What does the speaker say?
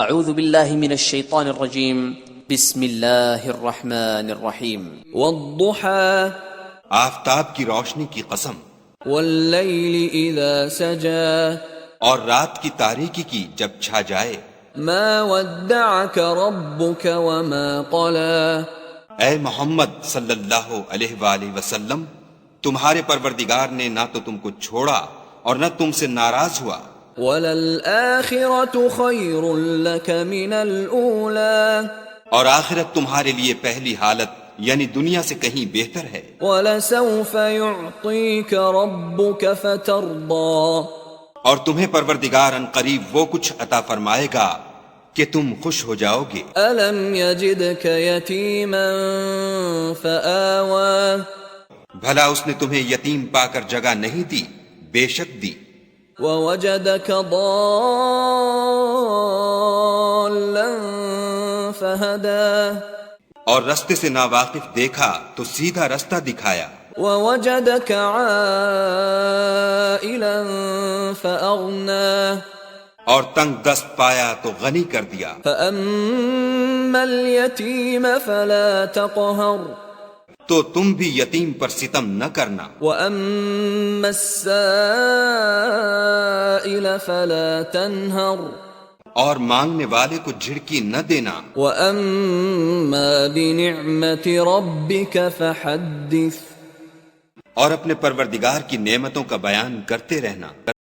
اعوذ باللہ من الشیطان الرجیم بسم اللہ الرحمن الرحیم والضحى آفتاب کی روشنی کی قسم، واللیل اذا سجى اور رات کی تاریکی کی جب چھا جائے۔ ما ودعك ربك وما قلى اے محمد صلی اللہ علیہ وآلہ وسلم، تمہارے پروردگار نے نہ تو تم کو چھوڑا اور نہ تم سے ناراض ہوا۔ وَلَلْآخِرَةُ خَيْرٌ لَكَ مِنَ الْأُولَى اور آخرت تمہارے لیے پہلی حالت یعنی دنیا سے کہیں بہتر ہے۔ وَلَسَوْفَ يُعْطِيكَ رَبُّكَ فَتَرْضَى اور تمہیں پروردگار ان قریب وہ کچھ عطا فرمائے گا کہ تم خوش ہو جاؤ گے۔ أَلَمْ يَجِدْكَ يَتِيمًا فَآوَى بھلا اس نے تمہیں یتیم پا کر جگہ نہیں دی؟ بے شک دی۔ وَوَجَدَكَ ضَالًّا فَهَدَى اور رستے سے ناواقف دیکھا تو سیدھا رستہ دکھایا۔ وَوَجَدَكَ عَائِلًا فَأَغْنَى اور تنگ دست پایا تو غنی کر دیا۔ فَأَمَّا الْيَتِيمَ فَلَا تَقْهَرْ تو تم بھی یتیم پر ستم نہ کرنا۔ وَأَمَّا السَّائِلَ فَلَا تَنْهَرْ اور مانگنے والے کو جھڑکی نہ دینا۔ وَأَمَّا بِنِعْمَةِ رَبِّكَ فَحَدِّثْ اور اپنے پروردگار کی نعمتوں کا بیان کرتے رہنا۔